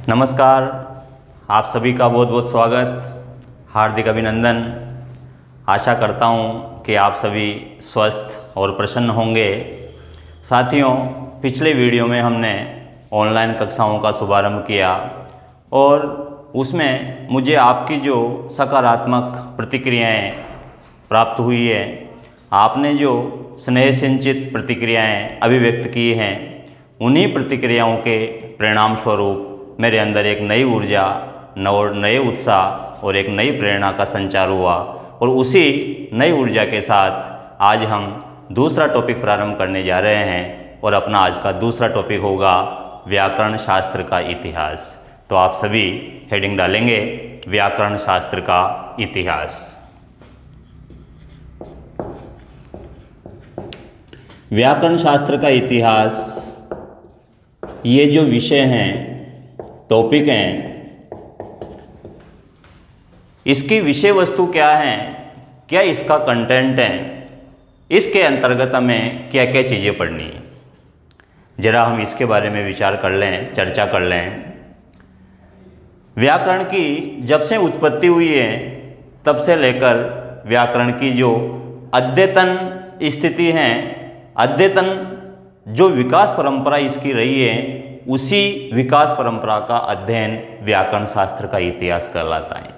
नमस्कार, आप सभी का बहुत बहुत स्वागत, हार्दिक अभिनंदन। आशा करता हूँ कि आप सभी स्वस्थ और प्रसन्न होंगे। साथियों, पिछले वीडियो में हमने ऑनलाइन कक्षाओं का शुभारंभ किया और उसमें मुझे आपकी जो सकारात्मक प्रतिक्रियाएं प्राप्त हुई है, आपने जो स्नेह सिंचित प्रतिक्रियाएं अभिव्यक्त की हैं, उन्हीं प्रतिक्रियाओं के परिणाम स्वरूप मेरे अंदर एक नई ऊर्जा, नए उत्साह और एक नई प्रेरणा का संचार हुआ और उसी नई ऊर्जा के साथ आज हम दूसरा टॉपिक प्रारंभ करने जा रहे हैं और अपना आज का दूसरा टॉपिक होगा व्याकरण शास्त्र का इतिहास। तो आप सभी हेडिंग डालेंगे व्याकरण शास्त्र का इतिहास। व्याकरण शास्त्र का इतिहास, ये जो विषय हैं, टॉपिक हैं, इसकी विषय वस्तु क्या है, क्या इसका कंटेंट है, इसके अंतर्गत हमें क्या क्या चीज़ें पढ़नी है, जरा हम इसके बारे में विचार कर लें, चर्चा कर लें। व्याकरण की जब से उत्पत्ति हुई है तब से लेकर व्याकरण की जो अद्यतन स्थिति है, अद्यतन जो विकास परंपरा इसकी रही है, उसी विकास परंपरा का अध्ययन व्याकरण शास्त्र का इतिहास कहलाता है।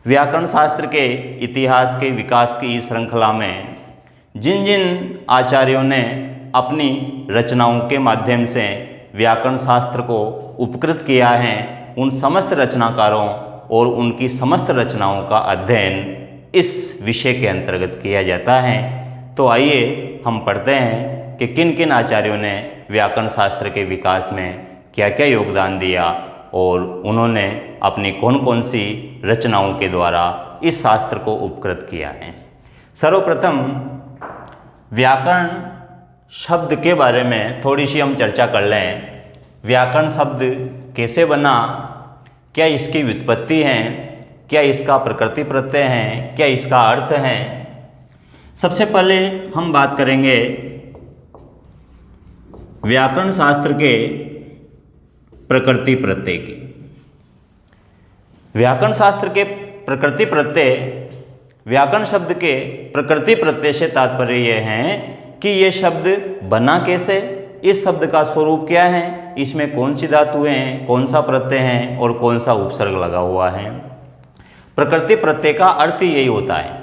व्याकरण शास्त्र के इतिहास के विकास की इस श्रृंखला में जिन जिन आचार्यों ने अपनी रचनाओं के माध्यम से व्याकरण शास्त्र को उपकृत किया है, उन समस्त रचनाकारों और उनकी समस्त रचनाओं का अध्ययन इस विषय के अंतर्गत किया जाता है। तो आइए हम पढ़ते हैं कि किन किन आचार्यों ने व्याकरण शास्त्र के विकास में क्या क्या योगदान दिया और उन्होंने अपनी कौन कौन सी रचनाओं के द्वारा इस शास्त्र को उपकृत किया है। सर्वप्रथम व्याकरण शब्द के बारे में थोड़ी सी हम चर्चा कर लें। व्याकरण शब्द कैसे बना, क्या इसकी व्युत्पत्ति है, क्या इसका प्रकृति प्रत्यय है, क्या इसका अर्थ है। सबसे पहले हम बात करेंगे व्याकरण शास्त्र के प्रकृति प्रत्यय की। व्याकरण शास्त्र के प्रकृति प्रत्यय, व्याकरण शब्द के प्रकृति प्रत्यय से तात्पर्य यह है कि ये शब्द बना कैसे, इस शब्द का स्वरूप क्या है, इसमें कौन सी धातु हैं, कौन सा प्रत्यय है और कौन सा उपसर्ग लगा हुआ है। प्रकृति प्रत्यय का अर्थ यही होता है।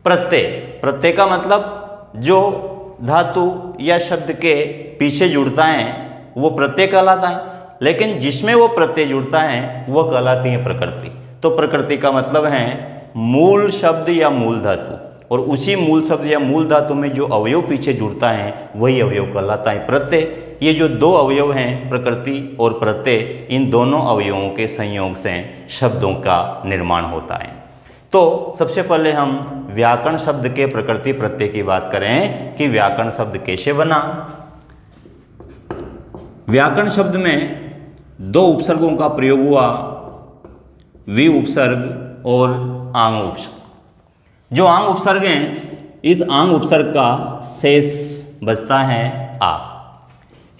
प्रत्यय, प्रत्यय का मतलब जो धातु या शब्द के पीछे जुड़ता है वो प्रत्यय कहलाता है, लेकिन जिसमें वो प्रत्यय जुड़ता है वह कहलाती है प्रकृति। तो प्रकृति का मतलब है मूल शब्द या मूल धातु, और उसी मूल शब्द या मूल धातु में जो अवयव पीछे जुड़ता है वही अवयव कहलाता है प्रत्यय। ये जो दो अवयव हैं, प्रकृति और प्रत्यय, इन दोनों अवयवों के संयोग से शब्दों का निर्माण होता है। तो सबसे पहले हम व्याकरण शब्द के प्रकृति प्रत्यय की बात करें कि व्याकरण शब्द कैसे बना। व्याकरण शब्द में दो उपसर्गों का प्रयोग हुआ, वि उपसर्ग और आंग उपसर्ग। जो आंग उपसर्ग हैं, इस आंग उपसर्ग का शेष बचता है आ।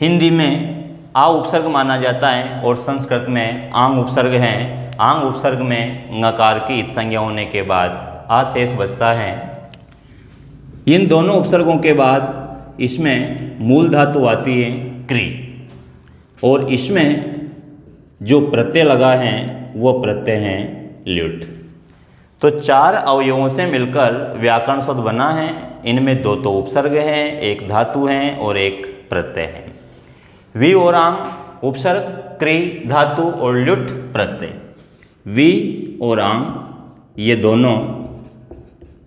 हिंदी में आ उपसर्ग माना जाता है और संस्कृत में आंग उपसर्ग है। आंग उपसर्ग में ङकार की इत संज्ञा होने के बाद आ शेष बचता है। इन दोनों उपसर्गों के बाद इसमें मूल धातु आती है क्री, और इसमें जो प्रत्यय लगा है वो प्रत्यय है ल्युट्। तो चार अवयवों से मिलकर व्याकरण शब्द बना है। इनमें दो तो उपसर्ग हैं, एक धातु है और एक प्रत्यय है। वि और आंग उपसर्ग, क्री धातु और ल्युट् प्रत्यय। वि और आंग ये दोनों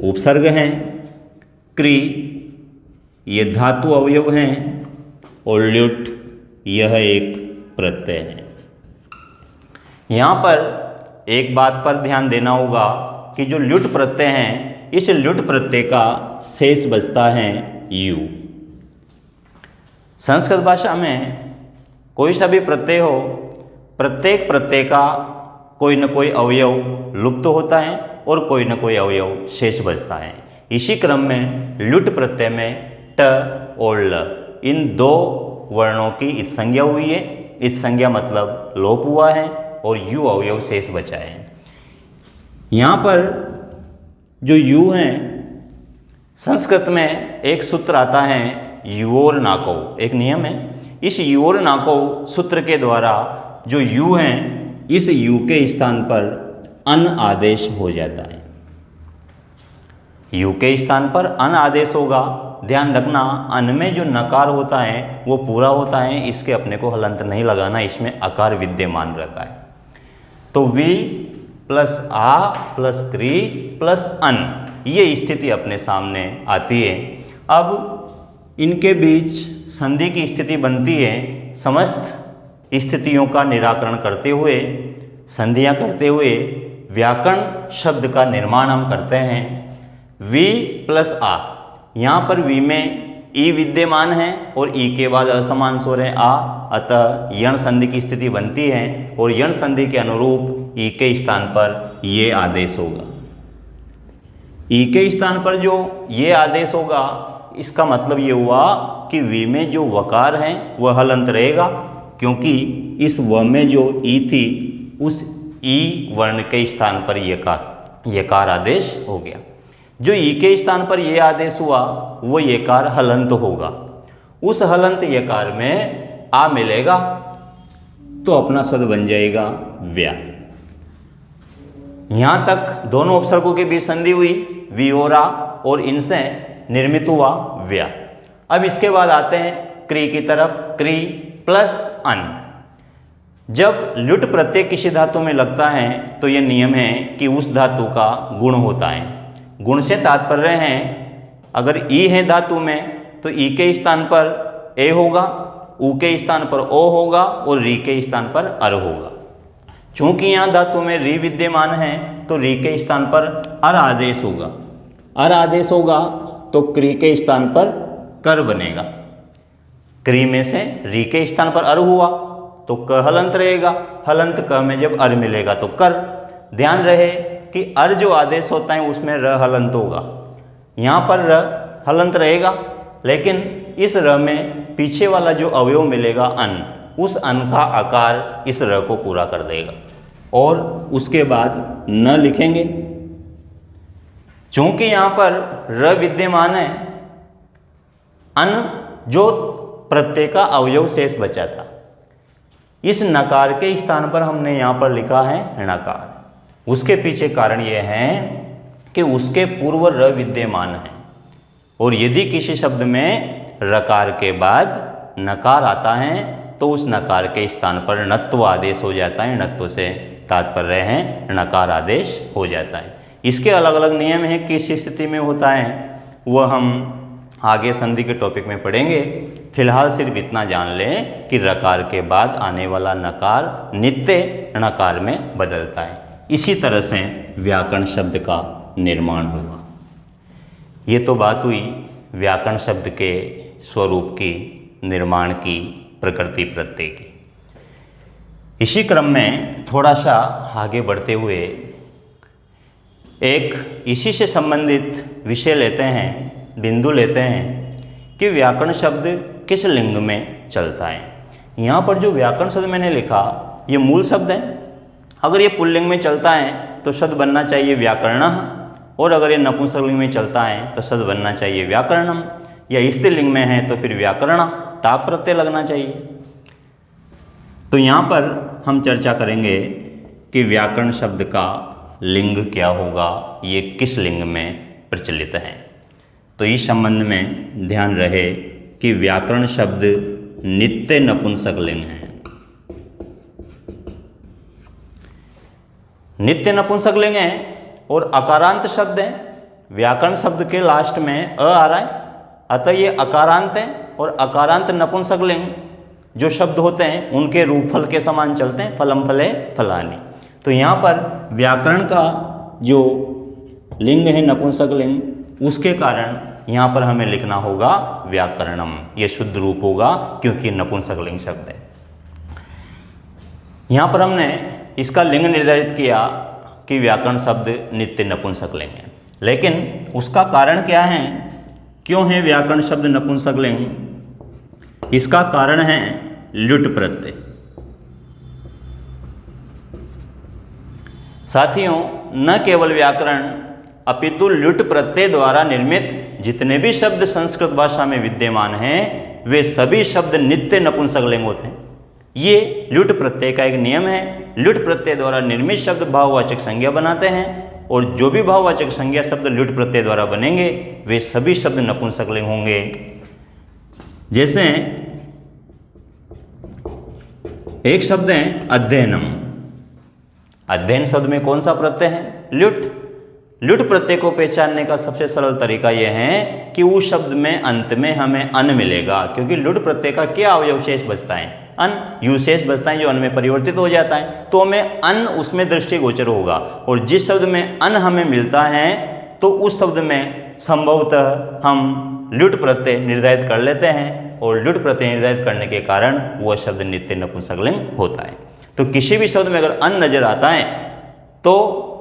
उपसर्ग हैं, क्री ये धातु अवयव हैं और ल्युट् यह एक प्रत्यय है। यहाँ पर एक बात पर ध्यान देना होगा कि जो ल्युट् प्रत्यय हैं, इस ल्युट् प्रत्यय का शेष बचता है यू। संस्कृत भाषा में कोई सा भी प्रत्यय हो, प्रत्येक प्रत्यय का कोई न कोई अवयव लुप्त होता है और कोई न कोई अवयव शेष बचता है। इसी क्रम में ल्युट् प्रत्यय में ट और ल, इन दो वर्णों की इत संज्ञा हुई है। इत संज्ञा मतलब लोप हुआ है और यू अवयव शेष बचा है। यहाँ पर जो यू है, संस्कृत में एक सूत्र आता है योर नाको, एक नियम है। इस योर नाको सूत्र के द्वारा जो यू है, इस यू के स्थान पर अन आदेश हो जाता है। यू के स्थान पर अन आदेश होगा। ध्यान रखना, अन में जो नकार होता है वो पूरा होता है, इसके अपने को हलंत नहीं लगाना, इसमें आकार विद्यमान रहता है। तो वी प्लस आ प्लस क्री प्लस अन, ये स्थिति अपने सामने आती है। अब इनके बीच संधि की स्थिति बनती है। समस्त स्थितियों का निराकरण करते हुए, संधियां करते हुए व्याकरण शब्द का निर्माण हम करते हैं। वी प्लस आ, यहाँ पर वी में ई विद्यमान है और ई के बाद असमान स्वर है आ, अतः यण संधि की स्थिति बनती है और यण संधि के अनुरूप ई के स्थान पर ये आदेश होगा। ई के स्थान पर जो ये आदेश होगा, इसका मतलब ये हुआ कि वी में जो वकार है वह हलंत रहेगा, क्योंकि इस व में जो ई थी उस ई वर्ण के स्थान पर यकार आदेश हो गया। जो ई के स्थान पर ये आदेश हुआ वो यकार हलंत होगा। उस हलंत यकार में आ मिलेगा तो अपना शब्द बन जाएगा व्या। यहां तक दोनों उपसर्गों के बीच संधि हुई वी और आ, और इनसे निर्मित हुआ व्या। अब इसके बाद आते हैं क्री की तरफ। क्री प्लस अन। जब लुट प्रत्यय किसी धातु में लगता है तो यह नियम है कि उस धातु का गुण होता है। गुण से तात्पर्य है, अगर ई है धातु में तो ई के स्थान पर ए होगा, ऊ के स्थान पर ओ होगा और री के स्थान पर अर होगा। चूंकि यहाँ धातु में री विद्यमान है तो री के स्थान पर अर आदेश होगा। अर आदेश होगा तो क्री के स्थान पर कर बनेगा। क्री में से री के स्थान पर अर हुआ तो क हलंत रहेगा। हलंत क में जब अर मिलेगा तो कर। ध्यान रहे कि अर जो आदेश होता है उसमें र हलंत होगा। यहाँ पर र हलंत रहेगा, लेकिन इस र में पीछे वाला जो अवयव मिलेगा अन, उस अन का आकार इस र को पूरा कर देगा और उसके बाद न लिखेंगे। चूंकि यहाँ पर र विद्यमान है, अन जो प्रत्यय का अवयव शेष बचा था, इस नकार के स्थान पर हमने यहाँ पर लिखा है णकार। उसके पीछे कारण यह है कि उसके पूर्व र विद्यमान है, और यदि किसी शब्द में रकार के बाद नकार आता है तो उस नकार के स्थान पर णत्व आदेश हो जाता है। णत्व से तात्पर्य है नकार आदेश हो जाता है। इसके अलग अलग नियम हैं, किस स्थिति में होता है वह हम आगे संधि के टॉपिक में पढ़ेंगे। फिलहाल सिर्फ इतना जान लें कि रकार के बाद आने वाला नकार नित्य णकार में बदलता है। इसी तरह से व्याकरण शब्द का निर्माण हुआ। ये तो बात हुई व्याकरण शब्द के स्वरूप की, निर्माण की, प्रकृति प्रत्यय की। इसी क्रम में थोड़ा सा आगे बढ़ते हुए एक इसी से संबंधित विषय लेते हैं, बिंदु लेते हैं कि व्याकरण शब्द किस लिंग में चलता है। यहाँ पर जो व्याकरण शब्द मैंने लिखा ये मूल शब्द है। अगर ये पुल्लिंग में चलता है तो शब्द बनना चाहिए व्याकरणः, और अगर ये नपुंसकलिंग में चलता है तो शब्द बनना चाहिए व्याकरणम, या स्त्रीलिंग में है तो फिर व्याकरण टाप प्रत्यय लगना चाहिए। तो यहाँ पर हम चर्चा करेंगे कि व्याकरण शब्द का लिंग क्या होगा, ये किस लिंग में प्रचलित है। तो इस संबंध में ध्यान रहे कि व्याकरण शब्द नित्य नपुंसक लिंग है। नित्य नपुंसक लिंग है और अकारांत शब्द है। व्याकरण शब्द के लास्ट में अ आ रहा है, अतः ये अकारांत है। और अकारांत नपुंसक लिंग जो शब्द होते हैं उनके रूपफल के समान चलते हैं, फलम फले फलानी। तो यहाँ पर व्याकरण का जो लिंग है नपुंसक लिंग, उसके कारण यहाँ पर हमें लिखना होगा व्याकरणम। ये शुद्ध रूप होगा क्योंकि नपुंसक लिंग शब्द है। यहाँ पर हमने इसका लिंग निर्धारित किया कि व्याकरण शब्द नित्य नपुंसक लिंग है, लेकिन उसका कारण क्या है, क्यों है व्याकरण शब्द नपुंसक लिंग? इसका कारण है लुट प्रत्यय। साथियों, न केवल व्याकरण अपितु ल्युट प्रत्यय द्वारा निर्मित जितने भी शब्द संस्कृत भाषा में विद्यमान हैं वे सभी शब्द नित्य नपुंसकलिंग होते हैं। ये ल्युट प्रत्यय का एक नियम है। ल्युट प्रत्यय द्वारा निर्मित शब्द भाववाचक संज्ञा बनाते हैं और जो भी भाववाचक संज्ञा शब्द ल्युट प्रत्यय द्वारा बनेंगे वे सभी शब्द नपुंसकलिंग होंगे। जैसे एक शब्द है अध्ययनम। अध्ययन शब्द में कौन सा प्रत्यय है? ल्युट। ल्युट प्रत्यय को पहचानने का सबसे सरल तरीका यह है कि उस शब्द में अंत में हमें अन मिलेगा, क्योंकि ल्युट प्रत्यय का क्या अवयव शेष बचता है? अन। यू शेष बचता है जो अन में परिवर्तित हो जाता है, तो हमें अन उसमें दृष्टिगोचर होगा। और जिस शब्द में अन हमें मिलता है तो उस शब्द में संभवतः हम ल्युट प्रत्यय निर्धारित कर लेते हैं और ल्युट प्रत्यय निर्धारित करने के कारण वह शब्द नित्य नपुंसकलिंग होता है। तो किसी भी शब्द में अगर अन नजर आता है तो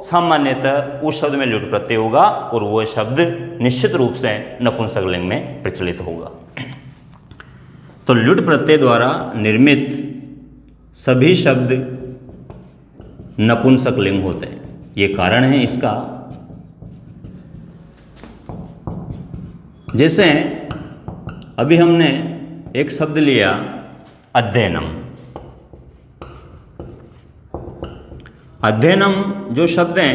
सामान्यतः उस शब्द में ल्युट प्रत्यय होगा और वह शब्द निश्चित रूप से नपुंसकलिंग में प्रचलित होगा। तो ल्युट प्रत्यय द्वारा निर्मित सभी शब्द नपुंसकलिंग होते हैं। ये कारण है इसका। जैसे अभी हमने एक शब्द लिया अध्ययनम। अध्ययनम जो शब्द है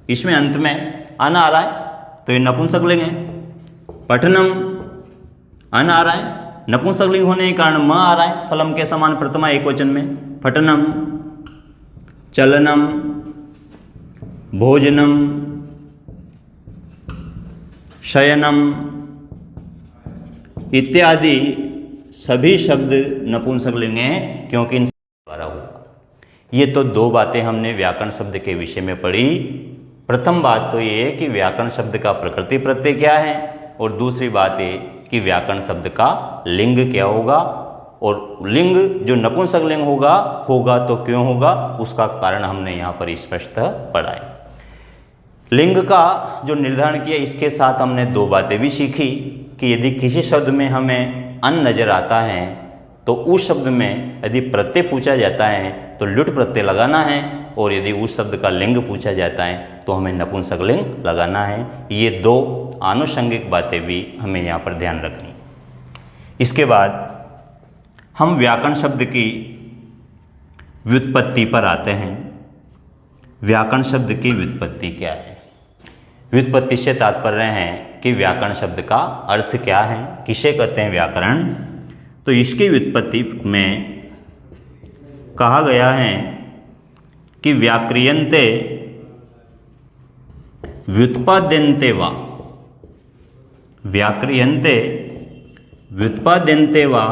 इसमें अंत में अन आ रहा है तो ये नपुंसकलिंग है। पठनम अन आ रहा है, नपुंसकलिंग होने के कारण म आ रहा है फलम के समान प्रथमा एकवचन में। पठनम, चलनम, भोजनम, शयनम इत्यादि सभी शब्द नपुंसकलिंग हैं क्योंकि इन द्वारा हुआ। ये तो दो बातें हमने व्याकरण शब्द के विषय में पढ़ी। प्रथम बात तो ये है कि व्याकरण शब्द का प्रकृति प्रत्यय क्या है और दूसरी बात ये कि व्याकरण शब्द का लिंग क्या होगा, और लिंग जो नपुंसकलिंग होगा तो क्यों होगा उसका कारण हमने यहाँ पर स्पष्ट पढ़ा है। लिंग का जो निर्धारण किया इसके साथ हमने दो बातें भी सीखी कि यदि किसी शब्द में हमें अन नजर आता है तो उस शब्द में यदि प्रत्यय पूछा जाता है तो ल्युट प्रत्यय लगाना है, और यदि उस शब्द का लिंग पूछा जाता है तो हमें नपुंसकलिंग लगाना है। ये दो आनुषंगिक बातें भी हमें यहाँ पर ध्यान रखनी। इसके बाद हम व्याकरण शब्द की व्युत्पत्ति पर आते हैं। व्याकरण शब्द की व्युत्पत्ति क्या है? व्युत्पत्ति से तात्पर्य है कि व्याकरण शब्द का अर्थ क्या है, किसे कहते हैं व्याकरण। तो इसकी व्युत्पत्ति में कहा गया है कि व्याक्रियन्ते व्युत्पाद्यन्ते वा, व्याक्रियन्ते व्युत्पाद्यन्ते वा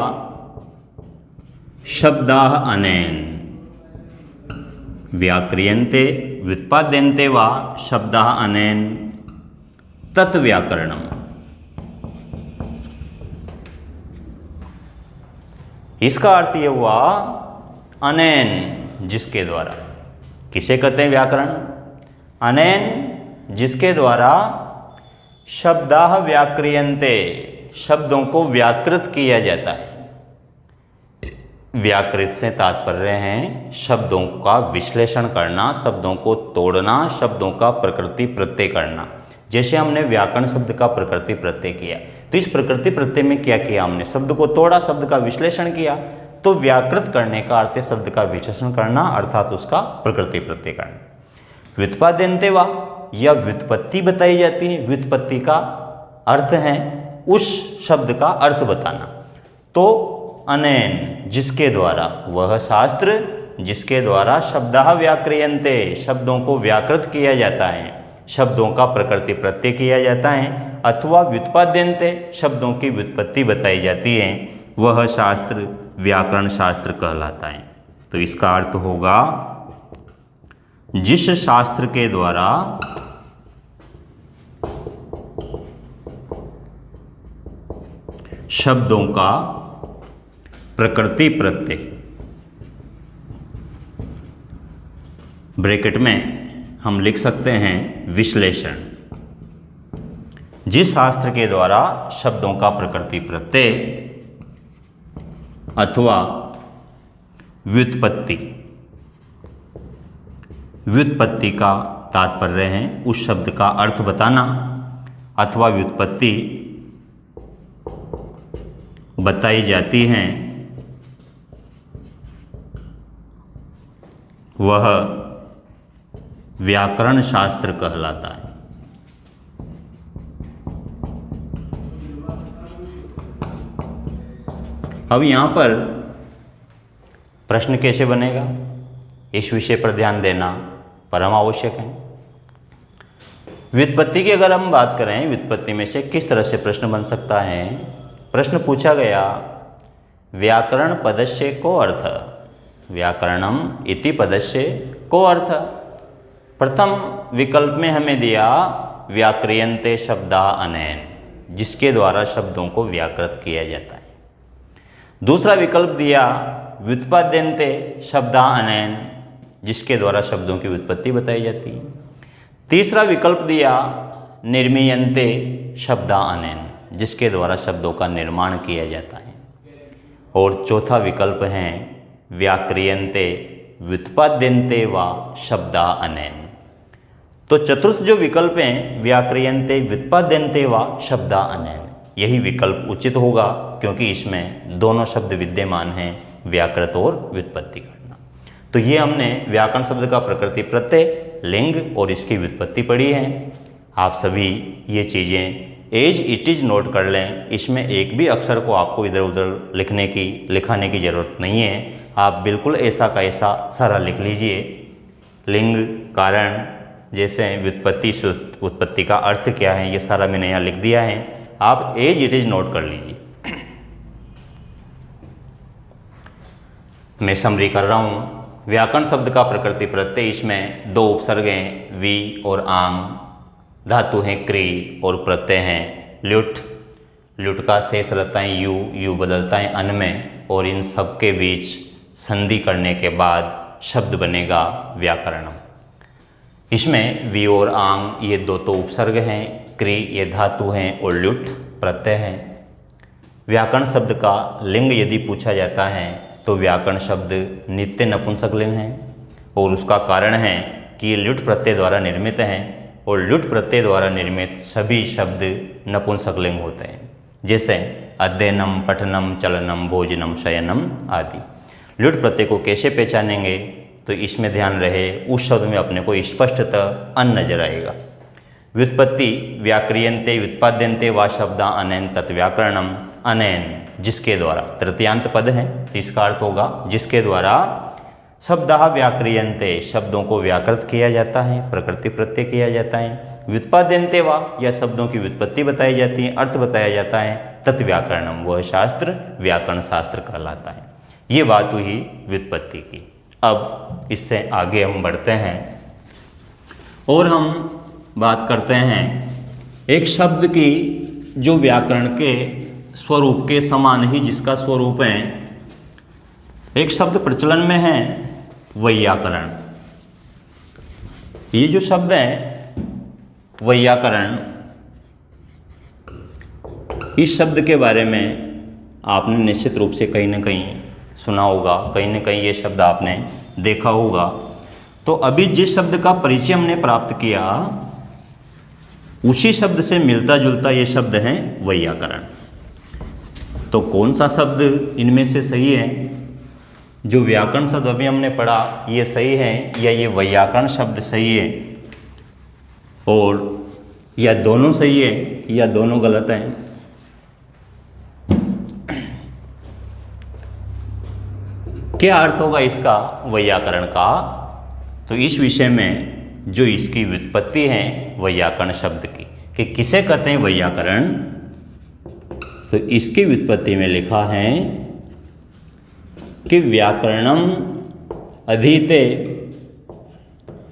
शब्दाः अनेन। व्याक्रियन्ते व्युत्पाद्यन्ते वा शब्दाः अनेन तत् व्याकरणम। इसका अर्थ यह हुआ अनेन जिसके द्वारा। किसे कहते हैं व्याकरण? अनेन जिसके द्वारा शब्दाः व्याक्रियन्ते, शब्दों को व्याकृत किया जाता है। व्याकृत से तात्पर्य है शब्दों का विश्लेषण करना, शब्दों को तोड़ना, शब्दों का प्रकृति प्रत्यय करना। जैसे हमने व्याकरण शब्द का प्रकृति प्रत्यय किया तो इस प्रकृति प्रत्यय में क्या किया हमने? शब्द को तोड़ा, शब्द का विश्लेषण किया। तो व्याकृत करने का अर्थ है शब्द का विश्लेषण करना, अर्थात उसका प्रकृति प्रत्यय करना। व्युत्पाद्यन्ते वा या व्युत्पत्ति बताई जाती है। व्युत्पत्ति का अर्थ है उस शब्द का अर्थ बताना। तो अनेन जिसके द्वारा, वह शास्त्र जिसके द्वारा शब्दाः व्याक्रियन्ते, शब्दों को व्याकृत किया जाता है, शब्दों का प्रकृति प्रत्यय किया जाता है, अथवा व्युत्पाद्यन्ते शब्दों की व्युत्पत्ति बताई जाती है, वह शास्त्र व्याकरण शास्त्र कहलाता है। तो इसका अर्थ होगा जिस शास्त्र के द्वारा शब्दों का प्रकृति प्रत्यय, ब्रैकेट में हम लिख सकते हैं विश्लेषण, जिस शास्त्र के द्वारा शब्दों का प्रकृति प्रत्यय अथवा व्युत्पत्ति व्युत्पत्ति का तात्पर्य है उस शब्द का अर्थ बताना अथवा व्युत्पत्ति बताई जाती हैं वह व्याकरण शास्त्र कहलाता है। अब यहाँ पर प्रश्न कैसे बनेगा, इस विषय पर ध्यान देना परम आवश्यक है। व्युत्पत्ति की अगर हम बात करें, व्युत्पत्ति में से किस तरह से प्रश्न बन सकता है। प्रश्न पूछा गया व्याकरण पदस्य को अर्थ, व्याकरणम इति पदस्य को अर्थ। प्रथम विकल्प में हमें दिया व्याक्रियन्ते शब्दा अनेन, जिसके द्वारा शब्दों को व्याकृत किया जाता है। दूसरा विकल्प दिया व्युत्पाद्यन्ते शब्दा अनेन, जिसके द्वारा शब्दों की व्युत्पत्ति बताई जाती है। तीसरा विकल्प दिया निर्मीयन्ते शब्दा अनेन, जिसके द्वारा शब्दों का निर्माण किया जाता है। और चौथा विकल्प है व्याक्रियन्ते व्युत्पाद्यन्ते वा शब्दा अनेन। तो चतुर्थ जो विकल्प हैं व्याक्रियन्ते व्युत्पाद्यन्ते वा शब्दा अनेन, यही विकल्प उचित होगा, क्योंकि इसमें दोनों शब्द विद्यमान हैं, व्याकृत और व्युत्पत्ति करना। तो ये हमने व्याकरण शब्द का प्रकृति प्रत्यय, लिंग और इसकी व्युत्पत्ति पढ़ी है। आप सभी ये चीज़ें एज इट इज़ नोट कर लें। इसमें एक भी अक्षर को आपको इधर उधर लिखाने की ज़रूरत नहीं है। आप बिल्कुल ऐसा का ऐसा सारा लिख लीजिए। लिंग, कारण, जैसे व्युत्पत्ति, उत्पत्ति का अर्थ क्या है, ये सारा मैंने यहाँ लिख दिया है। आप एज इट इज़ नोट कर लीजिए। मैं समरी कर रहा हूँ। व्याकरण शब्द का प्रकृति प्रत्यय, इसमें दो उपसर्ग हैं वी और आंग, धातु हैं क्री और प्रत्यय हैं ल्युट। ल्युट का शेष रहता है यू, यू बदलता है अन में, और इन सब के बीच संधि करने के बाद शब्द बनेगा व्याकरणम। इसमें वी और आंग ये दो तो उपसर्ग हैं, क्री ये धातु हैं और ल्युट प्रत्यय हैं। व्याकरण शब्द का लिंग यदि पूछा जाता है तो व्याकरण शब्द नित्य नपुंसक लिंग है, और उसका कारण है कि ये ल्युट प्रत्यय द्वारा निर्मित हैं, और ल्युट प्रत्यय द्वारा निर्मित सभी शब्द नपुंसक लिंग होते हैं, जैसे अध्ययनम, पठनम, चलनम, भोजनम, शयनम आदि। ल्युट प्रत्यय को कैसे पहचानेंगे, तो इसमें ध्यान रहे उस शब्द में अपने को स्पष्टतः अन नजर आएगा। व्युत्पत्ति व्याक्रियन्ते व्युत्पाद्यन्ते वा शब्दा अनेन तत् व्याकरणम अनेन, जिसके द्वारा तृतीयांत पद है, इसका अर्थ होगा जिसके द्वारा शब्दा व्याक्रियन्ते शब्दों को व्याकृत किया जाता है, प्रकृति प्रत्यय किया जाता है। व्युत्पाद्यन्ते वा या शब्दों की व्युत्पत्ति बताई जाती है, अर्थ बताया जाता है। तत् व्याकरणम वह शास्त्र व्याकरण शास्त्र कहलाता है। ये बात हुई व्युत्पत्ति की। अब इससे आगे हम बढ़ते हैं और हम बात करते हैं एक शब्द की जो व्याकरण के स्वरूप के समान ही जिसका स्वरूप है। एक शब्द प्रचलन में है वैयाकरण। ये जो शब्द है वैयाकरण, इस शब्द के बारे में आपने निश्चित रूप से कहीं ना कहीं सुना होगा, कहीं ना कहीं ये शब्द आपने देखा होगा। तो अभी जिस शब्द का परिचय हमने प्राप्त किया उसी शब्द से मिलता जुलता ये शब्द है वैयाकरण। तो कौन सा शब्द इनमें से सही है? जो व्याकरण शब्द अभी हमने पढ़ा ये सही है या ये वैयाकरण शब्द सही है, और या दोनों सही है या दोनों गलत हैं? क्या अर्थ होगा इसका वैयाकरण का? तो इस विषय में जो इसकी व्युत्पत्ति है वैयाकरण शब्द की कि किसे कहते हैं वैयाकरण, तो इसकी व्युत्पत्ति में लिखा है कि व्याकरणम अधीते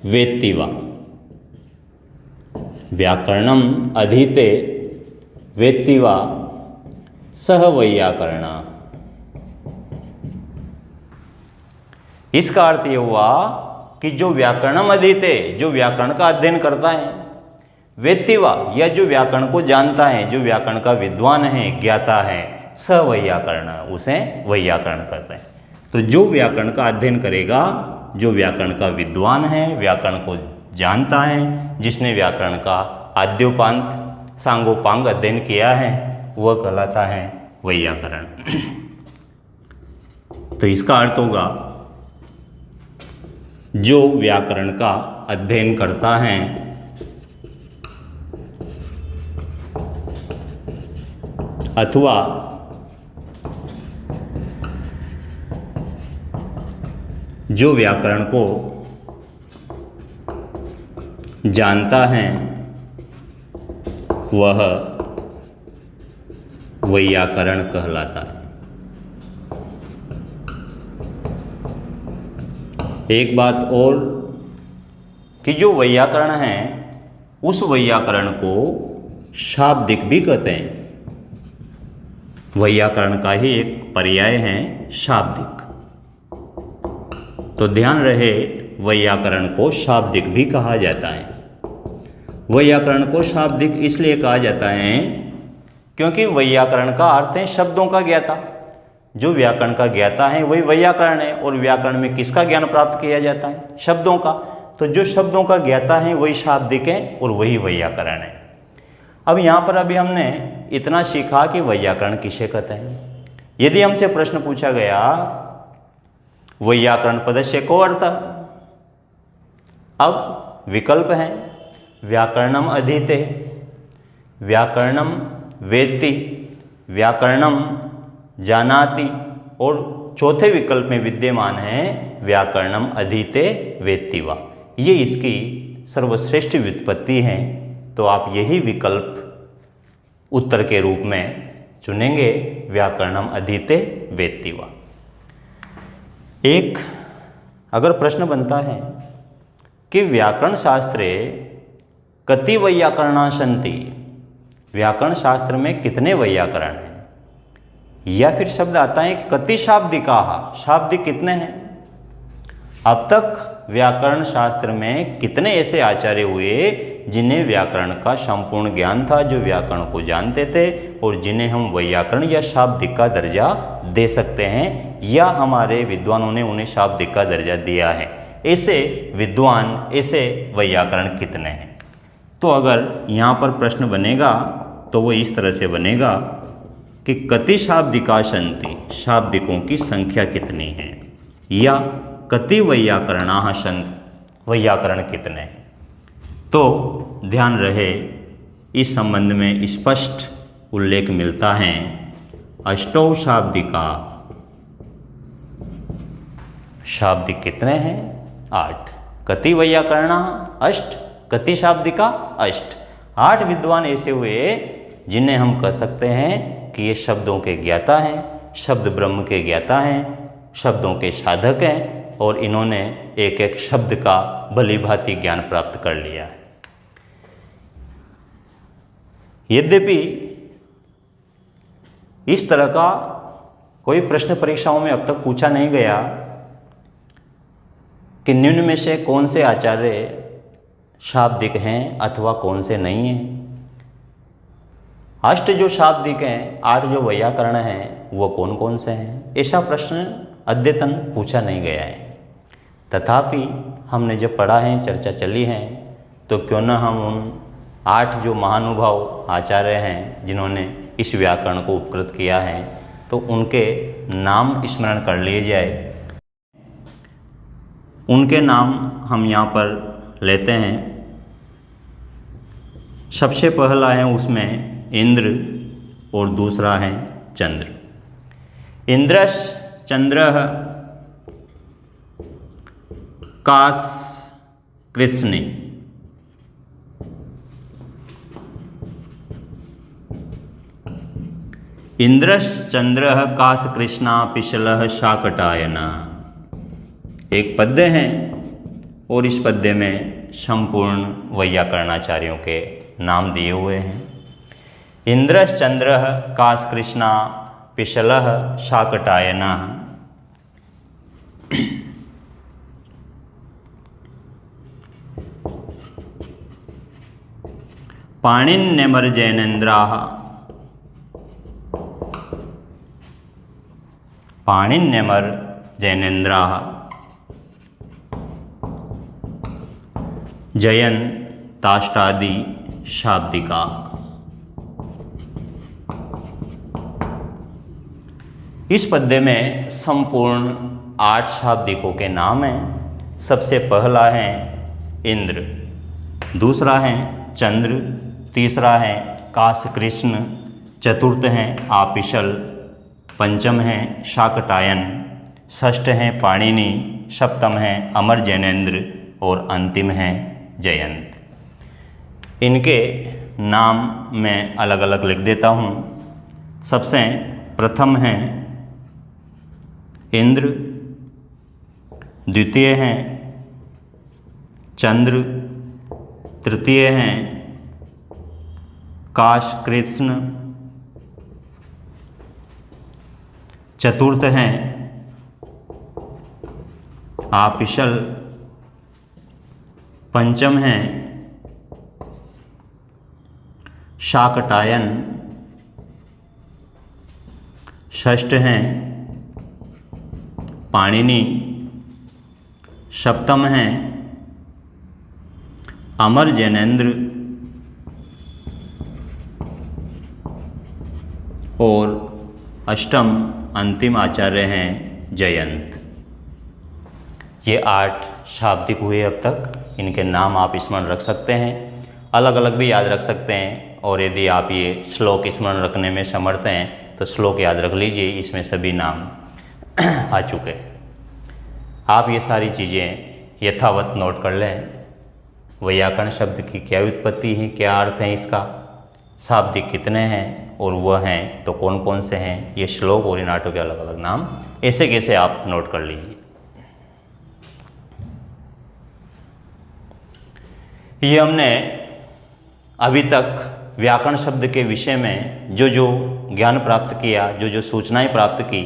वेत्ति वा, व्याकरणम अधीते वेत्ति वा सह वैयाकरण। इसका अर्थ ये हुआ कि जो व्याकरणम अधीते, जो व्याकरण का अध्ययन करता है, वेत्ति वा या जो व्याकरण को जानता है, जो व्याकरण का विद्वान है, ज्ञाता है, स वैयाकरण, उसे वैयाकरण कहते हैं। तो जो व्याकरण का अध्ययन करेगा जो व्याकरण का विद्वान है, व्याकरण को जानता है, जिसने व्याकरण का आद्योपांत सांगोपांग अध्ययन किया है, वह कहलाता है वैयाकरण। तो इसका अर्थ होगा जो व्याकरण का अध्ययन करता है अथवा जो व्याकरण को जानता है वह वैयाकरण कहलाता है। एक बात और कि जो वैयाकरण है उस वैयाकरण को शाब्दिक भी कहते हैं। वैयाकरण का ही एक पर्याय है शाब्दिक। तो ध्यान रहे, वैयाकरण को शाब्दिक भी कहा जाता है। वैयाकरण को शाब्दिक इसलिए कहा जाता है क्योंकि वैयाकरण का अर्थ है शब्दों का ज्ञाता। जो व्याकरण का ज्ञाता है वही वैयाकरण है। और व्याकरण में किसका ज्ञान प्राप्त किया जाता है? शब्दों का। तो जो शब्दों का ज्ञाता है वही शाब्दिक है और वही वैयाकरण है। अब यहाँ पर अभी हमने इतना सीखा कि वैयाकरण किसे कहते हैं। यदि हमसे प्रश्न पूछा गया वैयाकरण पदस्य को अर्थ, अब विकल्प हैं व्याकरणम अधीते, व्याकरणम वेत्ति, व्याकरणम जानाति और चौथे विकल्प में विद्यमान है व्याकरणम अधीते वेत्ति वा। ये इसकी सर्वश्रेष्ठ व्युत्पत्ति है। तो आप यही विकल्प उत्तर के रूप में चुनेंगे, व्याकरणम अधीते वेत्ति वा। एक अगर प्रश्न बनता है कि व्याकरण शास्त्रे कति वैयाकरणा सन्ति, व्याकरण शास्त्र में कितने वैयाकरण हैं, या फिर शब्द आता है कति शाब्दिकाः, शाब्दिक कितने हैं। अब तक व्याकरण शास्त्र में कितने ऐसे आचार्य हुए जिन्हें व्याकरण का संपूर्ण ज्ञान था, जो व्याकरण को जानते थे और जिन्हें हम वैयाकरण या शाब्दिक का दर्जा दे सकते हैं, या हमारे विद्वानों ने उन्हें शाब्दिक का दर्जा दिया है। ऐसे विद्वान, ऐसे वैयाकरण कितने हैं। तो अगर यहाँ पर प्रश्न बनेगा तो वो इस तरह से बनेगा कि कति शाब्दिका सन्ति, शाब्दिकों की संख्या कितनी है, या कति वैयाकरणाः सन्ति, वैयाकरण कितने हैं। तो ध्यान रहे, इस संबंध में स्पष्ट उल्लेख मिलता है अष्टौ शाब्दिका, शाब्दिक कितने हैं? 8। कति वैयाकरणाः अष्ट, कति शाब्दिका अष्ट। 8 विद्वान ऐसे हुए जिन्हें हम कह सकते हैं कि ये शब्दों के ज्ञाता हैं, शब्द ब्रह्म के ज्ञाता हैं, शब्दों के साधक हैं, और इन्होंने एक एक शब्द का भली भांति ज्ञान प्राप्त कर लिया है। यद्यपि इस तरह का कोई प्रश्न परीक्षाओं में अब तक पूछा नहीं गया कि निम्न में से कौन से आचार्य शाब्दिक हैं अथवा कौन से नहीं हैं। 8 जो शाब्दिक हैं, 8 जो वैयाकरण हैं, वो कौन कौन से हैं, ऐसा प्रश्न अद्यतन पूछा नहीं गया है। तथापि हमने जब पढ़ा है, चर्चा चली है, तो क्यों न हम उन 8 जो महानुभाव आचार्य हैं जिन्होंने इस व्याकरण को उपकृत किया है, तो उनके नाम स्मरण कर लिए जाए। उनके नाम हम यहाँ पर लेते हैं। सबसे पहला है उसमें इंद्र और दूसरा है चंद्र। इंद्रश् चंद्रः कास कृष्णे, इंद्रश्चंद्रः कास कृष्णा पिशलः शाकटायना। एक पद्य है और इस पद्य में संपूर्ण वैयाकरणाचार्यों के नाम दिए हुए हैं। इंद्रश्चंद्रः कास कृष्णा पिशलः शाकटायना। पाणिन्यमर जैनेन्द्राः, पाणिन्यमर जैनेन्द्राः। जयंताष्टादि शाब्दिका। इस पद्य में संपूर्ण 8 शाब्दिकों के नाम हैं। सबसे पहला है इंद्र, दूसरा है चंद्र, तीसरा है काशकृष्ण, चतुर्थ है आपिशल, पंचम है शाकटायन, षष्ठ है पाणिनि, सप्तम है अमर जैनेन्द्र और अंतिम है जयंत। इनके नाम मैं अलग अलग लिख देता हूँ। सबसे प्रथम है इंद्र, द्वितीय हैं चंद्र, तृतीय हैं काशकृष्ण, चतुर्थ हैं आपिशल, पंचम हैं शाकटायन, षष्ठ हैं पाणिनि, सप्तम हैं अमर जैनेन्द्र और अष्टम अंतिम आचार्य हैं जयंत। ये 8 शाब्दिक हुए अब तक। इनके नाम आप स्मरण रख सकते हैं, अलग अलग भी याद रख सकते हैं, और यदि आप ये श्लोक स्मरण रखने में समर्थ हैं तो श्लोक याद रख लीजिए, इसमें सभी नाम आ चुके। आप ये सारी चीज़ें यथावत नोट कर लें। वैयाकरण शब्द की क्या व्युत्पत्ति है, क्या अर्थ है इसका, शाब्दिक कितने हैं और वह हैं तो कौन कौन से हैं, ये श्लोक और इन आठों के अलग अलग नाम ऐसे कैसे आप नोट कर लीजिए। ये हमने अभी तक व्याकरण शब्द के विषय में जो जो ज्ञान प्राप्त किया, जो जो सूचनाएं प्राप्त की,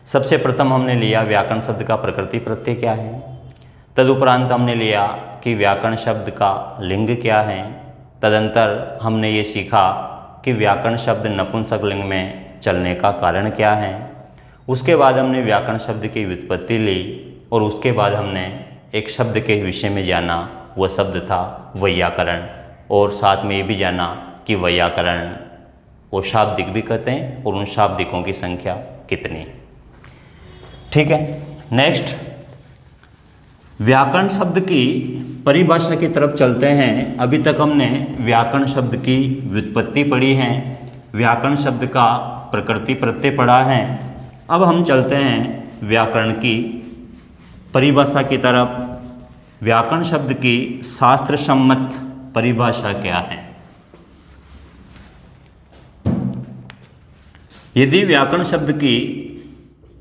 सबसे प्रथम हमने लिया व्याकरण शब्द का प्रकृति प्रत्यय क्या है। तदुपरांत हमने लिया कि व्याकरण शब्द का लिंग क्या है। तदंतर हमने ये सीखा कि व्याकरण शब्द नपुंसक लिंग में चलने का कारण क्या है। उसके बाद हमने व्याकरण शब्द की व्युत्पत्ति ली और उसके बाद हमने एक शब्द के विषय में जाना, वह शब्द था वैयाकरण, और साथ में ये भी जाना कि वैयाकरण को शाब्दिक भी कहते हैं और उन शाब्दिकों की संख्या कितनी। ठीक है, नेक्स्ट व्याकरण शब्द की परिभाषा की तरफ चलते हैं। अभी तक हमने व्याकरण शब्द की व्युत्पत्ति पढ़ी है, व्याकरण शब्द का प्रकृति प्रत्यय पढ़ा है। अब हम चलते हैं व्याकरण की परिभाषा की तरफ। व्याकरण शब्द की शास्त्र सम्मत परिभाषा क्या है। यदि व्याकरण शब्द की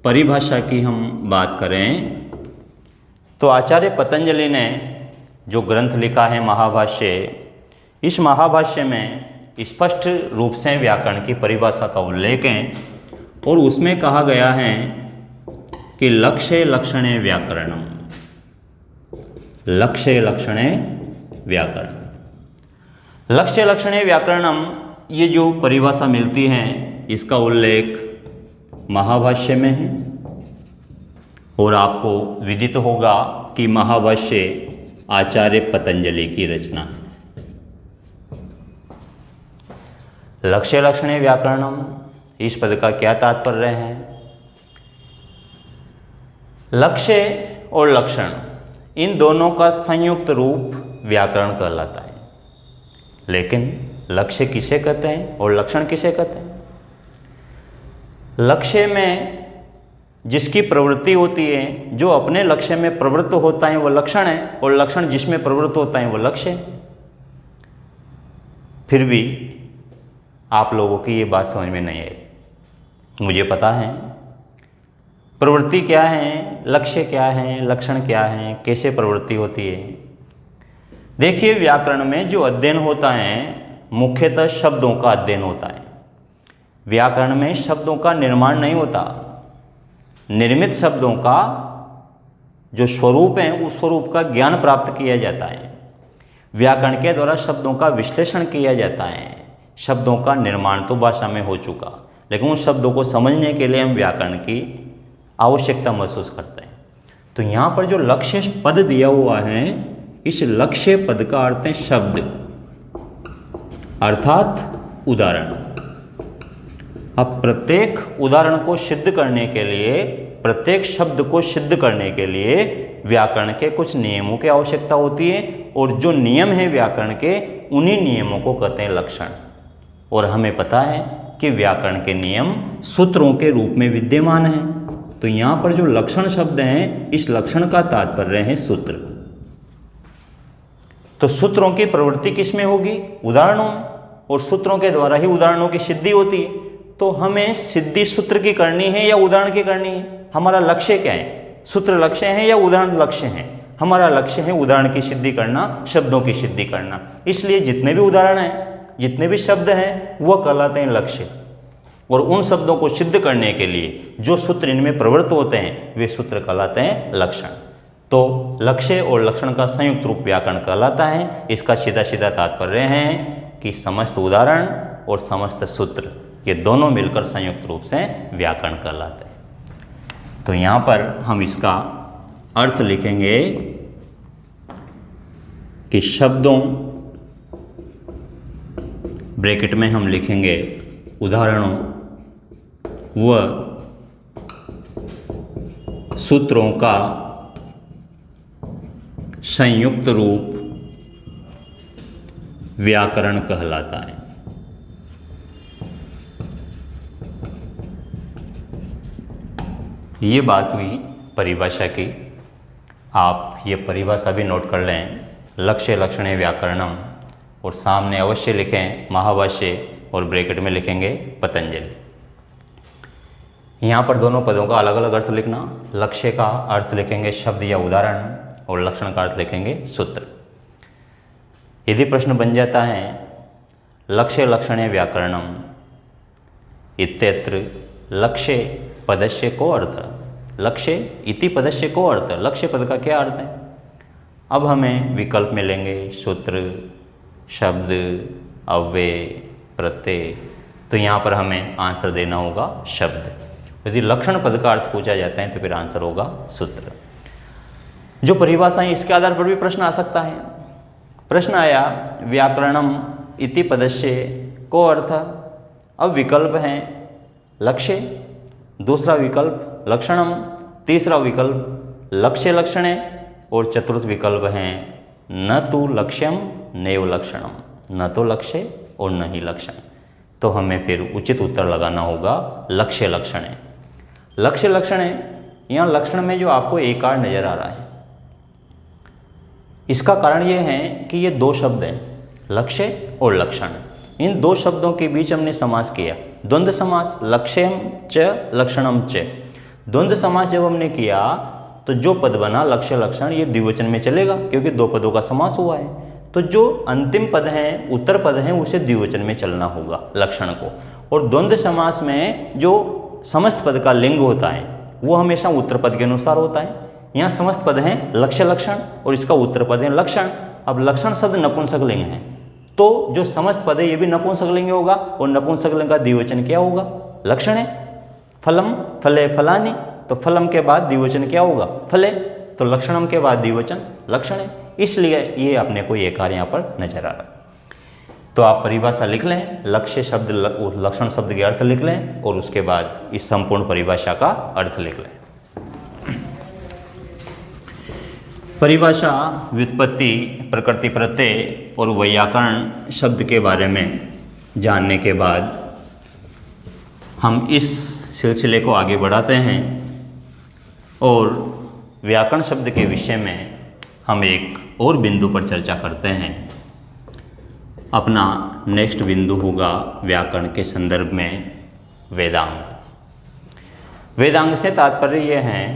परिभाषा की हम बात करें तो आचार्य पतंजलि ने जो ग्रंथ लिखा है महाभाष्य, इस महाभाष्य में स्पष्ट रूप से व्याकरण की परिभाषा का उल्लेख है और उसमें कहा गया है कि लक्ष्य लक्षणे व्याकरणम, लक्ष्य लक्षणे व्याकरण, लक्ष्य लक्षणे व्याकरणम, ये जो परिभाषा मिलती है इसका उल्लेख महाभाष्य में है। और आपको विदित होगा कि महाभाष्य आचार्य पतंजलि की रचना है। लक्ष्य लक्षणे व्याकरणम, इस पद का क्या तात्पर्य है। लक्ष्य और लक्षण इन दोनों का संयुक्त रूप व्याकरण कहलाता है। लेकिन लक्ष्य किसे कहते हैं और लक्षण किसे कहते हैं। लक्ष्य में जिसकी प्रवृत्ति होती है, जो अपने लक्ष्य में प्रवृत्त होता है वो लक्षण है, और लक्षण जिसमें प्रवृत्त होता है वो लक्ष्य है। फिर भी आप लोगों की ये बात समझ में नहीं आई। मुझे पता है प्रवृत्ति क्या है, लक्ष्य क्या है, लक्षण क्या है, कैसे प्रवृत्ति होती है। देखिए, व्याकरण में जो अध्ययन होता है मुख्यतः शब्दों का अध्ययन होता है। व्याकरण में शब्दों का निर्माण नहीं होता, निर्मित शब्दों का जो स्वरूप है उस स्वरूप का ज्ञान प्राप्त किया जाता है। व्याकरण के द्वारा शब्दों का विश्लेषण किया जाता है। शब्दों का निर्माण तो भाषा में हो चुका, लेकिन उन शब्दों को समझने के लिए हम व्याकरण की आवश्यकता महसूस करते हैं। तो यहाँ पर जो लक्ष्य पद दिया हुआ है इस लक्ष्य पद का अर्थ है शब्द अर्थात उदाहरण। अब प्रत्येक उदाहरण को सिद्ध करने के लिए, प्रत्येक शब्द को सिद्ध करने के लिए व्याकरण के कुछ नियमों की आवश्यकता होती है, और जो नियम है व्याकरण के, उन्हीं नियमों को कहते हैं लक्षण। और हमें पता है कि व्याकरण के नियम सूत्रों के रूप में विद्यमान हैं। तो यहाँ पर जो लक्षण शब्द हैं, इस लक्षण का तात्पर्य है सूत्र। तो सूत्रों की प्रवृत्ति किस में होगी? उदाहरणों में, और सूत्रों के द्वारा ही उदाहरणों की सिद्धि होती है। तो हमें सिद्धि सूत्र की करनी है या उदाहरण की करनी है? हमारा लक्ष्य क्या है? सूत्र लक्ष्य है या उदाहरण लक्ष्य है? हमारा लक्ष्य है उदाहरण की सिद्धि करना, शब्दों की सिद्धि करना। इसलिए जितने भी उदाहरण हैं, जितने भी शब्द हैं, वह कहलाते हैं लक्ष्य। और उन शब्दों को सिद्ध करने के लिए जो सूत्र इनमें प्रवृत्त होते हैं, वे सूत्र कहलाते हैं लक्षण। तो लक्ष्य और लक्षण का संयुक्त रूप व्याकरण कहलाता है। इसका सीधा सीधा तात्पर्य है कि समस्त उदाहरण और समस्त सूत्र, ये दोनों मिलकर संयुक्त रूप से व्याकरण कहलाते हैं। तो यहाँ पर हम इसका अर्थ लिखेंगे कि शब्दों, ब्रैकेट में हम लिखेंगे उदाहरणों व सूत्रों का संयुक्त रूप व्याकरण कहलाता है। ये बात हुई परिभाषा की। आप ये परिभाषा भी नोट कर लें, लक्ष्य लक्षणे व्याकरणम, और सामने अवश्य लिखें महाभाष्य, और ब्रैकेट में लिखेंगे पतंजलि। यहाँ पर दोनों पदों का अलग अलग अर्थ लिखना। लक्ष्य का अर्थ लिखेंगे शब्द या उदाहरण, और लक्षण का अर्थ लिखेंगे सूत्र। यदि प्रश्न बन जाता है लक्ष्य लक्षणे व्याकरणम इत्यत्र लक्ष्य पदस्य को अर्थ, लक्ष्य इति पदस्य को अर्थ, लक्ष्य पद का क्या अर्थ है? अब हमें विकल्प मिलेंगे सूत्र, शब्द, अव्यय, प्रत्यय। तो यहाँ पर हमें आंसर देना होगा शब्द। यदि लक्षण पद का अर्थ पूछा जाता है तो फिर आंसर होगा सूत्र। जो परिभाषा है, इसके आधार पर भी प्रश्न आ सकता है। प्रश्न आया व्याकरणम इति पदस्य को अर्थ, अब विकल्प हैं लक्ष्य, दूसरा विकल्प लक्षणम, तीसरा विकल्प लक्ष्य लक्षणे, और चतुर्थ विकल्प हैं न तो लक्ष्यम नैव लक्षणम, न तो लक्ष्य और न ही लक्षण। तो हमें फिर उचित उत्तर लगाना होगा लक्ष्य लक्षणे। लक्ष्य लक्षणे, यहाँ लक्षण में जो आपको एकार नजर आ रहा है, इसका कारण ये है कि ये दो शब्द हैं, लक्ष्य और लक्षण। इन दो शब्दों के बीच हमने समास किया, द्वंद्व समास, लक्ष्यम च लक्षणम च। द्वंद्व समास जब हमने किया तो जो पद बना लक्ष्य लक्षण, ये द्विवचन में चलेगा क्योंकि दो पदों का समास हुआ है। तो जो अंतिम पद हैं, उत्तर पद हैं, उसे द्विवचन में चलना होगा लक्षण को। और द्वंद्व समास में जो समस्त पद का लिंग होता है वो हमेशा उत्तर पद के अनुसार होता है। यहाँ समस्त पद हैं लक्ष्य लक्षण और इसका उत्तर पद है लक्षण। अब लक्षण शब्द नपुंसक लिंग है, तो जो समस्त पद है ये भी नपुंसक लिंग होगा, और नपुंसक लिंग का द्विवचन क्या होगा? लक्षण है। फलम फले फलानि, तो फलम के बाद द्विवचन क्या होगा? फले। तो लक्षणम के बाद द्विवचन लक्षण है, इसलिए ये अपने को ये कार्य यहाँ पर नजर आ रहा है। तो आप परिभाषा लिख लें, लक्ष्य शब्द लक्षण शब्द के अर्थ लिख लें, और उसके बाद इस संपूर्ण परिभाषा का अर्थ लिख लें। परिभाषा, व्युत्पत्ति, प्रकृति प्रत्यय और वैयाकरण शब्द के बारे में जानने के बाद हम इस सिलसिले को आगे बढ़ाते हैं और व्याकरण शब्द के विषय में हम एक और बिंदु पर चर्चा करते हैं। अपना नेक्स्ट बिंदु होगा व्याकरण के संदर्भ में वेदांग। वेदांग से तात्पर्य यह है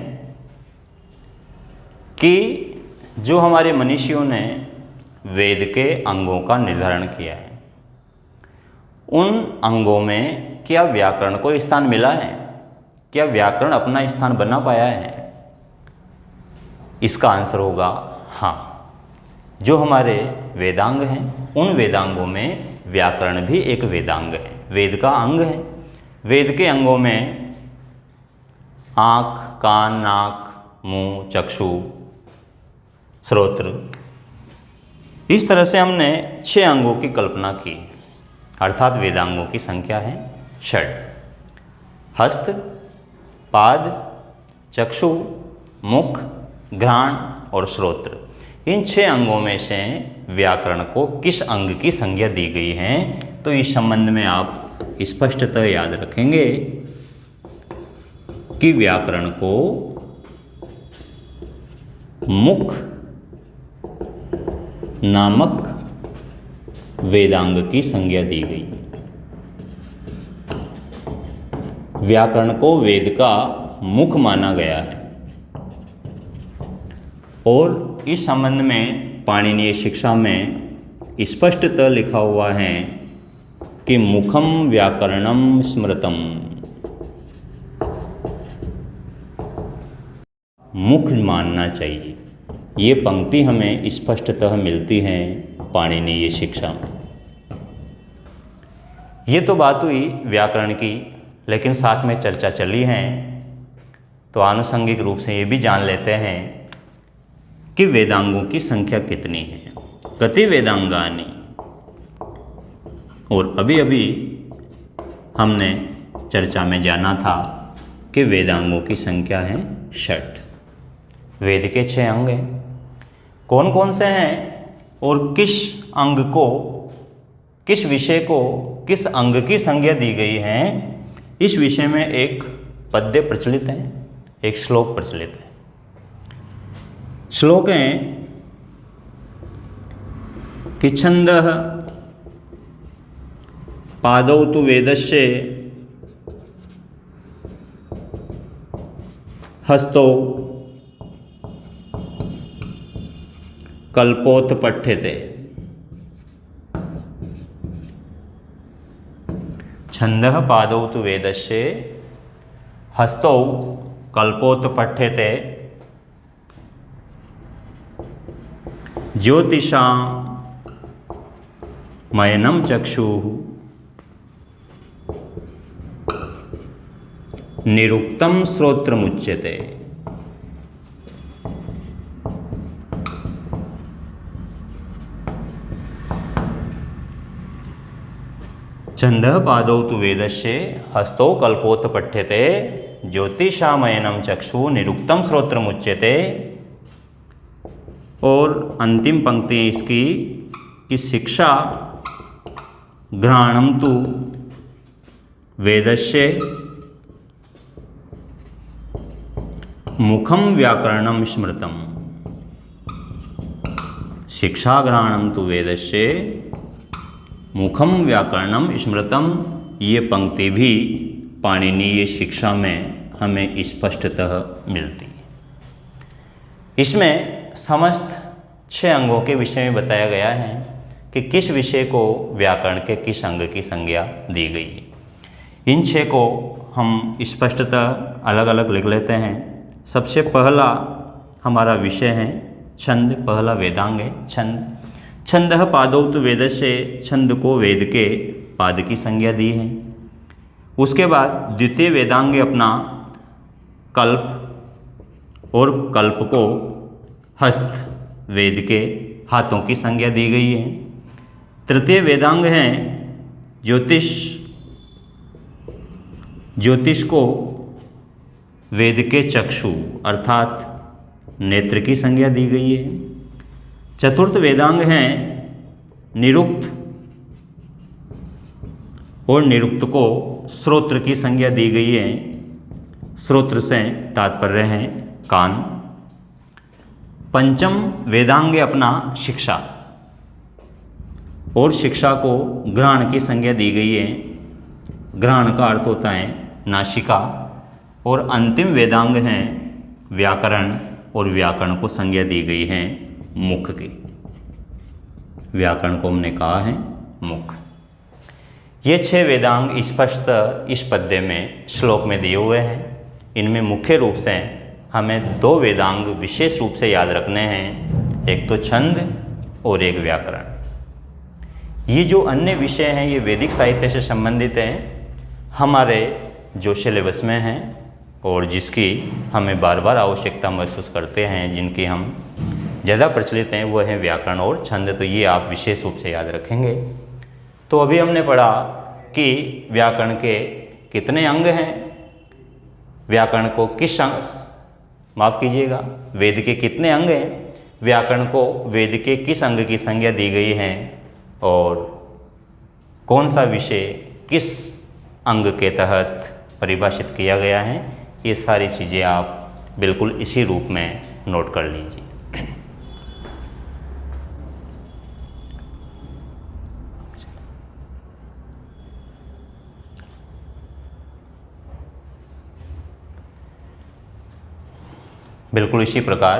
कि जो हमारे मनीषियों ने वेद के अंगों का निर्धारण किया है, उन अंगों में क्या व्याकरण को स्थान मिला है? क्या व्याकरण अपना स्थान बना पाया है? इसका आंसर होगा हाँ। जो हमारे वेदांग हैं, उन वेदांगों में व्याकरण भी एक वेदांग है, वेद का अंग है। वेद के अंगों में आँख, कान, नाक, मुंह, चक्षु, श्रोत्र, इस तरह से हमने 6 अंगों की कल्पना की, अर्थात वेदांगों की संख्या है 6। हस्त, पाद, चक्षु, मुख, घ्राण और श्रोत्र, इन 6 अंगों में से व्याकरण को किस अंग की संज्ञा दी गई है, तो इस संबंध में आप स्पष्टतः याद रखेंगे कि व्याकरण को मुख नामक वेदांग की संज्ञा दी गई। व्याकरण को वेद का मुख माना गया है और इस संबंध में पाणिनीय शिक्षा में स्पष्टतः लिखा हुआ है कि मुखम व्याकरणम स्मृतम, मुख मानना चाहिए। ये पंक्ति हमें स्पष्टतः मिलती है पाणिनीय शिक्षा में। ये तो बात हुई व्याकरण की, लेकिन साथ में चर्चा चली है तो आनुषंगिक रूप से ये भी जान लेते हैं कि वेदांगों की संख्या कितनी है। कति वेदांगानि, और अभी अभी हमने चर्चा में जाना था कि वेदांगों की संख्या है 6। वेद के 6 अंग हैं। कौन कौन से हैं और किस अंग को, किस विषय को किस अंग की संज्ञा दी गई है, इस विषय में एक पद्य प्रचलित है, एक श्लोक प्रचलित है। श्लोक है कि छंदः पादौ तु वेदस्य हस्तौ कल्पोत पठ्यते। छंदः पादौ तु वेदस्य हस्तौ कल्पोत पठ्यते ज्योतिषां मयनं चक्षुः निरुक्तं श्रोत्रमुच्यते। छंदः पादौ तु वेदस्य हस्तौ कल्पोत पठ्यते ज्योतिषामयनं चक्षु निरुक्तं श्रोत्रमुच्यते। और अंतिम पंक्ति है इसकी कि शिक्षा घ्राणं तु वेदस्य मुखम व्याकरणम स्मृतम। शिक्षा घ्राणम तु वेदस्य मुखम व्याकरणम स्मृतम, ये पंक्ति भी पाणिनीय शिक्षा में हमें स्पष्टतः मिलती है। इसमें समस्त 6 अंगों के विषय में बताया गया है कि किस विषय को व्याकरण के किस अंग की संज्ञा दी गई है। इन 6 को हम स्पष्टतः अलग अलग लिख लेते हैं। सबसे पहला हमारा विषय है छंद, पहला वेदांग है छंद। छंदः पादौ तु वेदस्य, छंद को वेद के पाद की संज्ञा दी है। उसके बाद द्वितीय वेदांग अपना कल्प, और कल्प को हस्त, वेद के हाथों की संज्ञा दी गई है। तृतीय वेदांग है ज्योतिष, ज्योतिष को वेद के चक्षु अर्थात नेत्र की संज्ञा दी गई है। चतुर्थ वेदांग है निरुक्त, और निरुक्त को श्रोत्र की संज्ञा दी गई है। श्रोत्र से तात्पर्य है कान। पंचम वेदांग अपना शिक्षा, और शिक्षा को घ्राण की संज्ञा दी गई है। घ्राण का अर्थ होता है नासिका। और अंतिम वेदांग हैं व्याकरण, और व्याकरण को संज्ञा दी गई है मुख की। व्याकरण को हमने कहा है मुख। ये 6 वेदांग स्पष्ट इस पद्य में श्लोक में दिए हुए हैं। इनमें मुख्य रूप से हमें 2 वेदांग विशेष रूप से याद रखने हैं, एक तो छंद और एक व्याकरण। ये जो अन्य विषय हैं ये वैदिक साहित्य से संबंधित हैं, हमारे जो सिलेबस में हैं और जिसकी हमें बार बार आवश्यकता महसूस करते हैं, जिनकी हम ज़्यादा प्रचलित हैं वो हैं व्याकरण और छंद, तो ये आप विशेष रूप से याद रखेंगे। तो अभी हमने पढ़ा कि व्याकरण के कितने अंग हैं, व्याकरण को किस अंग, माफ़ कीजिएगा, वेद के कितने अंग हैं, व्याकरण को वेद के किस अंग की संज्ञा दी गई है, और कौन सा विषय किस अंग के तहत परिभाषित किया गया है, ये सारी चीज़ें आप बिल्कुल इसी रूप में नोट कर लीजिए। बिल्कुल इसी प्रकार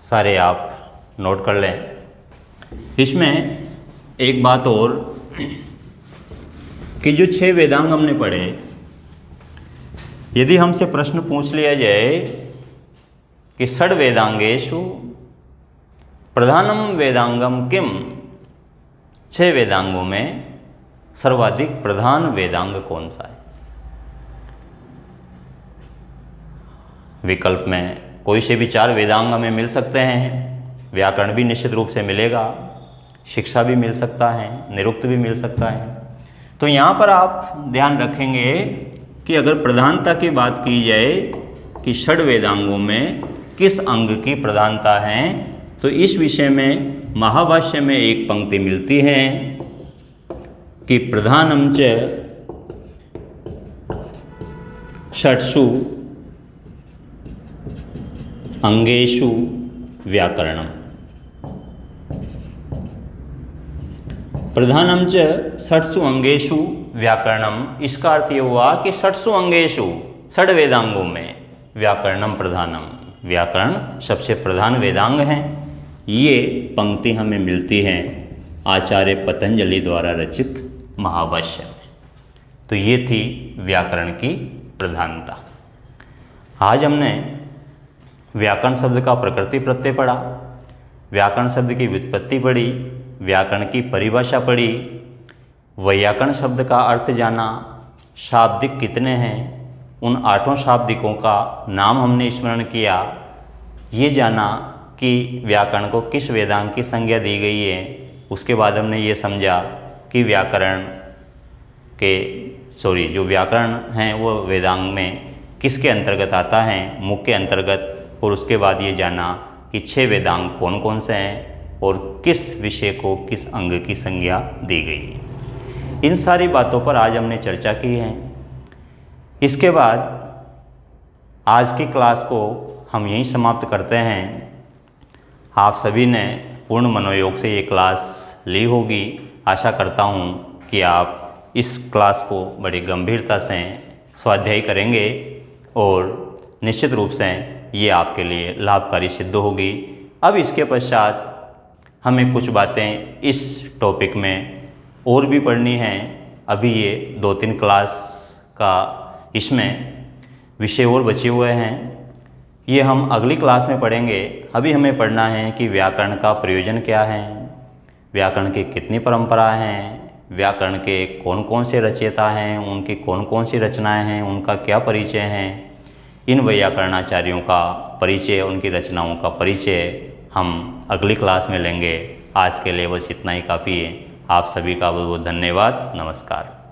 सारे आप नोट कर लें। इसमें एक बात और कि जो 6 वेदांग हमने पढ़े, यदि हमसे प्रश्न पूछ लिया जाए कि षड वेदांगेषु प्रधानम वेदांगम किम, 6 वेदांगों में सर्वाधिक प्रधान वेदांग कौन सा है? विकल्प में कोई से भी 4 वेदांग हमें मिल सकते हैं। व्याकरण भी निश्चित रूप से मिलेगा, शिक्षा भी मिल सकता है, निरुक्त भी मिल सकता है। तो यहाँ पर आप ध्यान रखेंगे कि अगर प्रधानता की बात की जाए कि षड वेदांगों में किस अंग की प्रधानता है, तो इस विषय में महाभाष्य में एक पंक्ति मिलती है कि प्रधानम च षट्सु अंगेषु व्याकरणम। प्रधानम च षट्सु अंगेषु व्याकरणम, इसका अर्थ ये हुआ कि षट्सु अंगेषु, षड वेदांगों में व्याकरणम प्रधानम, व्याकरण सबसे प्रधान वेदांग हैं। ये पंक्ति हमें मिलती है आचार्य पतंजलि द्वारा रचित महाभाष्य में। तो ये थी व्याकरण की प्रधानता। आज हमने व्याकरण शब्द का प्रकृति प्रत्यय पढ़ा, व्याकरण शब्द की व्युत्पत्ति पढ़ी, व्याकरण की परिभाषा पढ़ी, वैयाकरण शब्द का अर्थ जाना, शाब्दिक कितने हैं, उन 8 शाब्दिकों का नाम हमने स्मरण किया, ये जाना कि व्याकरण को किस वेदांग की संज्ञा दी गई है। उसके बाद हमने ये समझा कि जो व्याकरण हैं वो वेदांग में किसके अंतर्गत आता है, मुख्य अंतर्गत। और उसके बाद ये जाना कि 6 वेदांग कौन कौन से हैं और किस विषय को किस अंग की संज्ञा दी गई है। इन सारी बातों पर आज हमने चर्चा की है। इसके बाद आज की क्लास को हम यहीं समाप्त करते हैं। आप सभी ने पूर्ण मनोयोग से ये क्लास ली होगी। आशा करता हूँ कि आप इस क्लास को बड़ी गंभीरता से स्वाध्याय करेंगे और निश्चित रूप से ये आपके लिए लाभकारी सिद्ध होगी। अब इसके पश्चात हमें कुछ बातें इस टॉपिक में और भी पढ़नी हैं। अभी ये 2-3 क्लास का इसमें विषय और बचे हुए हैं, ये हम अगली क्लास में पढ़ेंगे। अभी हमें पढ़ना है कि व्याकरण का प्रयोजन क्या है, व्याकरण की कितनी परंपराएं हैं, व्याकरण के कौन कौन से रचयिता हैं, उनकी कौन कौन सी रचनाएं हैं, उनका क्या परिचय है। इन वैयाकरणाचार्यों का परिचय, उनकी रचनाओं का परिचय हम अगली क्लास में लेंगे। आज के लिए बस इतना ही काफ़ी है। आप सभी का बहुत बहुत धन्यवाद। नमस्कार।